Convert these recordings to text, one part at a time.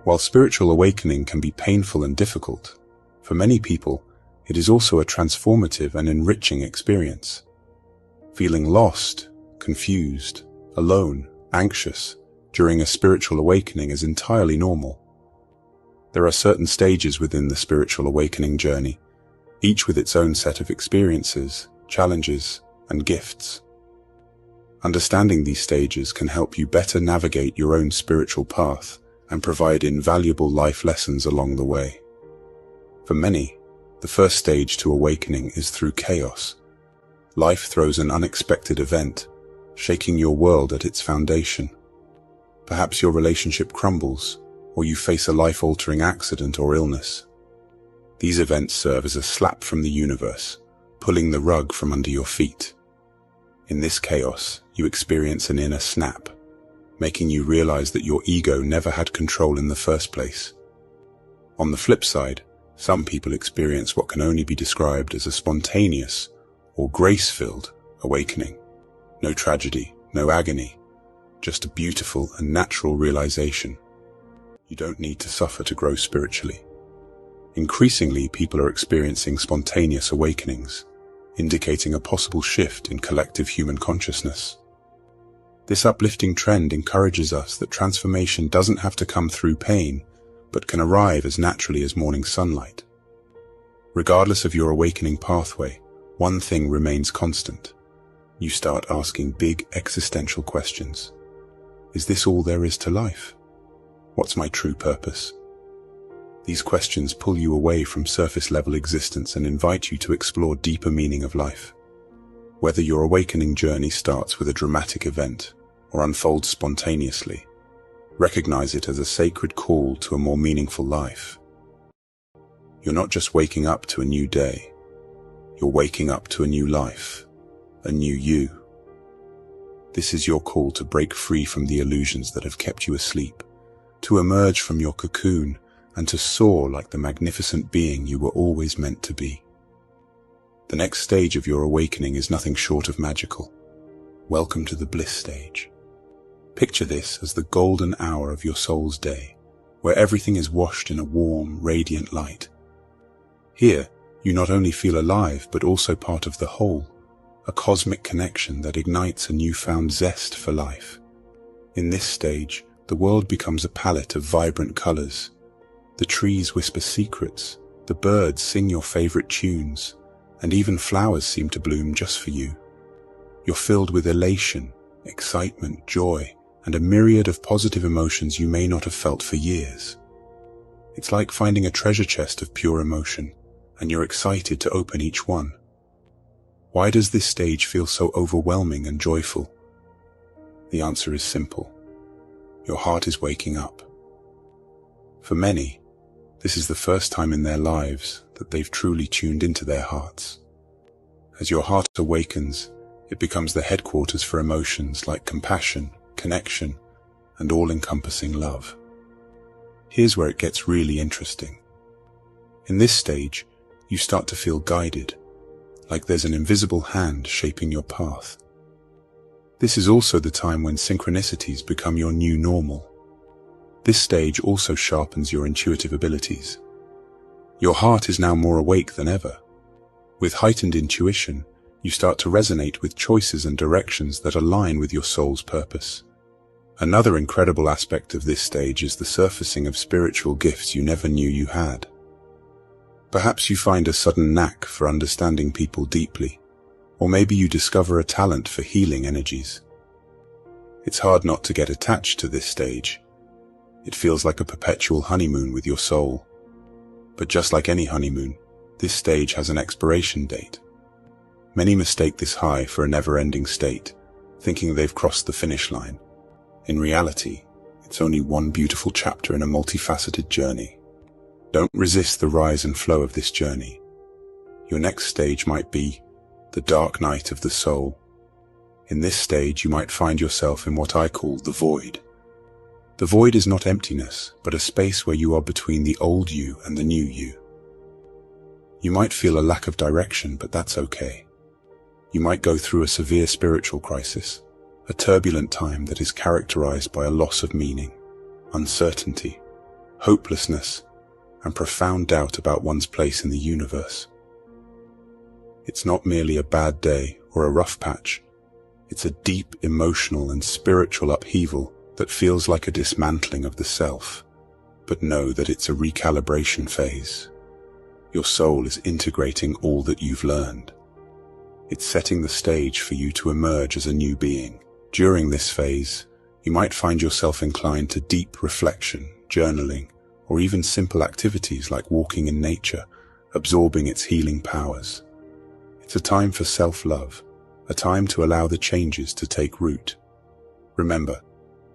While spiritual awakening can be painful and difficult, for many people, it is also a transformative and enriching experience. Feeling lost, confused, alone, anxious during a spiritual awakening is entirely normal. There are certain stages within the spiritual awakening journey, each with its own set of experiences, challenges, and gifts. Understanding these stages can help you better navigate your own spiritual path and provide invaluable life lessons along the way. For many, the first stage to awakening is through chaos. Life throws an unexpected event, shaking your world at its foundation. Perhaps your relationship crumbles, or you face a life-altering accident or illness. These events serve as a slap from the universe, pulling the rug from under your feet. In this chaos, you experience an inner snap, making you realize that your ego never had control in the first place. On the flip side, some people experience what can only be described as a spontaneous or grace-filled awakening. No tragedy, no agony, just a beautiful and natural realization. You don't need to suffer to grow spiritually. Increasingly, people are experiencing spontaneous awakenings, indicating a possible shift in collective human consciousness. This uplifting trend encourages us that transformation doesn't have to come through pain, but can arrive as naturally as morning sunlight. Regardless of your awakening pathway, one thing remains constant. You start asking big existential questions. Is this all there is to life? What's my true purpose? These questions pull you away from surface-level existence and invite you to explore deeper meaning of life. Whether your awakening journey starts with a dramatic event or unfolds spontaneously, recognize it as a sacred call to a more meaningful life. You're not just waking up to a new day. You're waking up to a new life, a new you. This is your call to break free from the illusions that have kept you asleep, to emerge from your cocoon and to soar like the magnificent being you were always meant to be. The next stage of your awakening is nothing short of magical. Welcome to the bliss stage. Picture this as the golden hour of your soul's day, where everything is washed in a warm, radiant light. Here, you not only feel alive, but also part of the whole, a cosmic connection that ignites a newfound zest for life. In this stage, the world becomes a palette of vibrant colors. The trees whisper secrets, the birds sing your favorite tunes, and even flowers seem to bloom just for you. You're filled with elation, excitement, joy, and a myriad of positive emotions you may not have felt for years. It's like finding a treasure chest of pure emotion, and you're excited to open each one. Why does this stage feel so overwhelming and joyful? The answer is simple. Your heart is waking up. For many, this is the first time in their lives that they've truly tuned into their hearts. As your heart awakens, it becomes the headquarters for emotions like compassion, connection, and all-encompassing love. Here's where it gets really interesting. In this stage, you start to feel guided, like there's an invisible hand shaping your path. This is also the time when synchronicities become your new normal. This stage also sharpens your intuitive abilities. Your heart is now more awake than ever. With heightened intuition, you start to resonate with choices and directions that align with your soul's purpose. Another incredible aspect of this stage is the surfacing of spiritual gifts you never knew you had. Perhaps you find a sudden knack for understanding people deeply, or maybe you discover a talent for healing energies. It's hard not to get attached to this stage. It feels like a perpetual honeymoon with your soul. But just like any honeymoon, this stage has an expiration date. Many mistake this high for a never-ending state, thinking they've crossed the finish line. In reality, it's only one beautiful chapter in a multifaceted journey. Don't resist the rise and flow of this journey. Your next stage might be the dark night of the soul. In this stage, you might find yourself in what I call the void. The void is not emptiness, but a space where you are between the old you and the new you. You might feel a lack of direction, but that's okay. You might go through a severe spiritual crisis, a turbulent time that is characterized by a loss of meaning, uncertainty, hopelessness, and profound doubt about one's place in the universe. It's not merely a bad day or a rough patch. It's a deep emotional and spiritual upheaval that feels like a dismantling of the self. But know that it's a recalibration phase. Your soul is integrating all that you've learned. It's setting the stage for you to emerge as a new being. During this phase, you might find yourself inclined to deep reflection, journaling, or even simple activities like walking in nature, absorbing its healing powers. It's a time for self-love, a time to allow the changes to take root. Remember,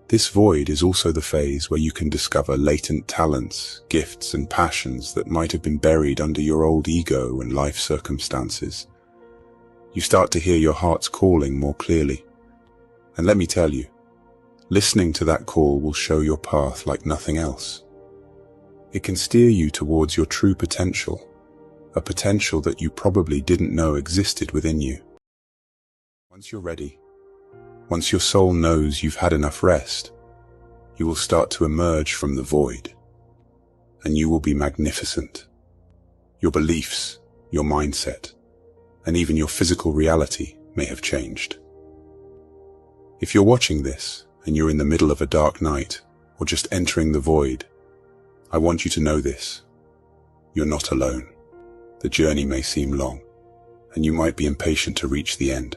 this void is also the phase where you can discover latent talents, gifts, and passions that might have been buried under your old ego and life circumstances. You start to hear your heart's calling more clearly. And let me tell you, listening to that call will show your path like nothing else. It can steer you towards your true potential, a potential that you probably didn't know existed within you. Once you're ready, once your soul knows you've had enough rest, you will start to emerge from the void, and you will be magnificent. Your beliefs, your mindset, and even your physical reality may have changed. If you're watching this and you're in the middle of a dark night or just entering the void, I want you to know this. You're not alone. The journey may seem long, and you might be impatient to reach the end,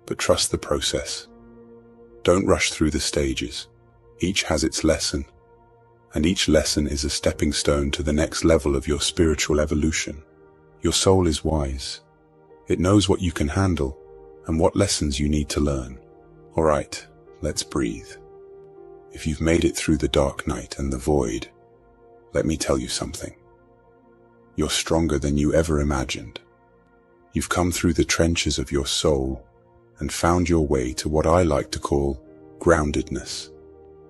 but trust the process. Don't rush through the stages. Each has its lesson, and each lesson is a stepping stone to the next level of your spiritual evolution. Your soul is wise. It knows what you can handle and what lessons you need to learn. All right, let's breathe. If you've made it through the dark night and the void, let me tell you something. You're stronger than you ever imagined. You've come through the trenches of your soul and found your way to what I like to call groundedness.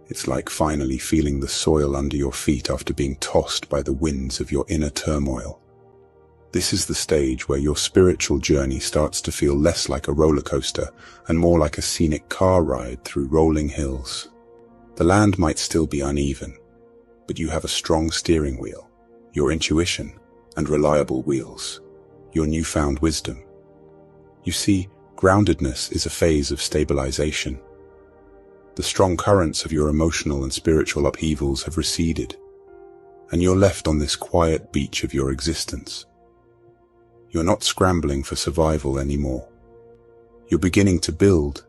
It's like finally feeling the soil under your feet after being tossed by the winds of your inner turmoil. This is the stage where your spiritual journey starts to feel less like a roller coaster and more like a scenic car ride through rolling hills. The land might still be uneven, but you have a strong steering wheel, your intuition, and reliable wheels, your newfound wisdom. You see, groundedness is a phase of stabilization. The strong currents of your emotional and spiritual upheavals have receded, and you're left on this quiet beach of your existence. You're not scrambling for survival anymore. You're beginning to build,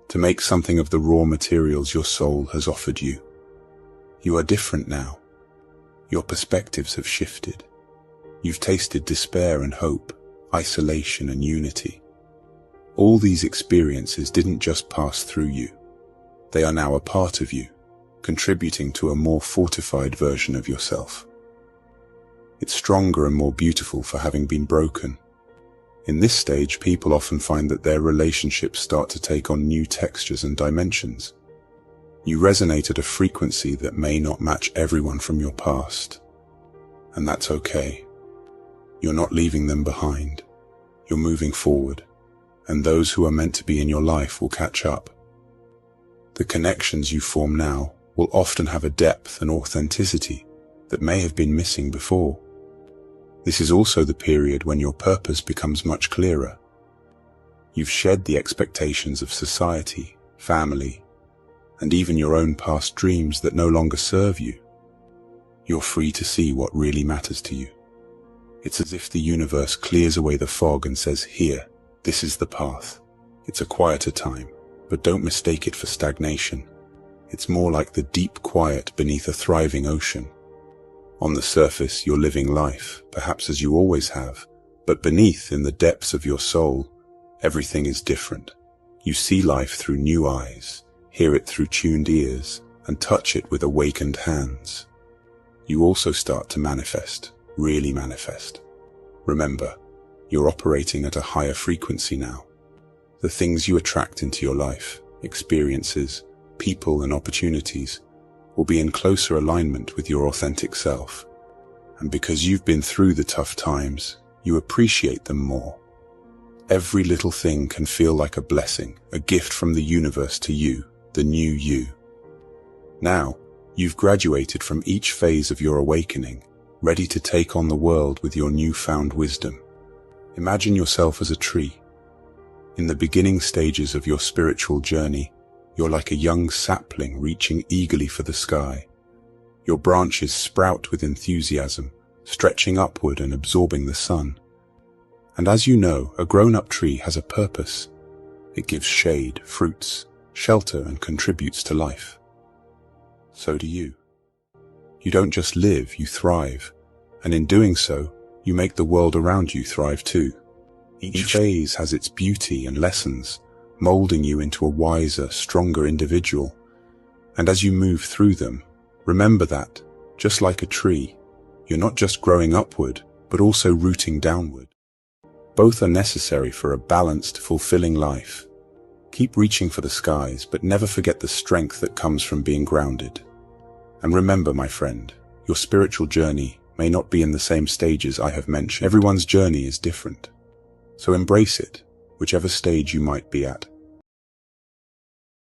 to make something of the raw materials your soul has offered you. You are different now. Your perspectives have shifted. You've tasted despair and hope, isolation and unity. All these experiences didn't just pass through you. They are now a part of you, contributing to a more fortified version of yourself. It's stronger and more beautiful for having been broken. In this stage, people often find that their relationships start to take on new textures and dimensions. You resonate at a frequency that may not match everyone from your past. And that's okay. You're not leaving them behind. You're moving forward, and those who are meant to be in your life will catch up. The connections you form now will often have a depth and authenticity that may have been missing before. This is also the period when your purpose becomes much clearer. You've shed the expectations of society, family, and even your own past dreams that no longer serve you. You're free to see what really matters to you. It's as if the universe clears away the fog and says, "Here, this is the path." It's a quieter time, but don't mistake it for stagnation. It's more like the deep quiet beneath a thriving ocean. On the surface, you're living life, perhaps as you always have, but beneath, in the depths of your soul, everything is different. You see life through new eyes, hear it through tuned ears, and touch it with awakened hands. You also start to manifest, really manifest. Remember, you're operating at a higher frequency now. The things you attract into your life, experiences, people, and opportunities will be in closer alignment with your authentic self. And because you've been through the tough times, you appreciate them more. Every little thing can feel like a blessing, a gift from the universe to you, the new you. Now, You've graduated from each phase of your awakening, ready to take on the world with your newfound wisdom. Imagine yourself as a tree. In the beginning stages of your spiritual journey, you're like a young sapling reaching eagerly for the sky. Your branches sprout with enthusiasm, stretching upward and absorbing the sun. And as you know, a grown-up tree has a purpose. It gives shade, fruits, shelter, and contributes to life. So do you. You don't just live, you thrive. And in doing so, you make the world around you thrive too. Each phase has its beauty and lessons, molding you into a wiser, stronger individual. And as you move through them, remember that, just like a tree, you're not just growing upward, but also rooting downward. Both are necessary for a balanced, fulfilling life. Keep reaching for the skies, but never forget the strength that comes from being grounded. And remember, my friend, your spiritual journey may not be in the same stages I have mentioned. Everyone's journey is different. So embrace it, whichever stage you might be at.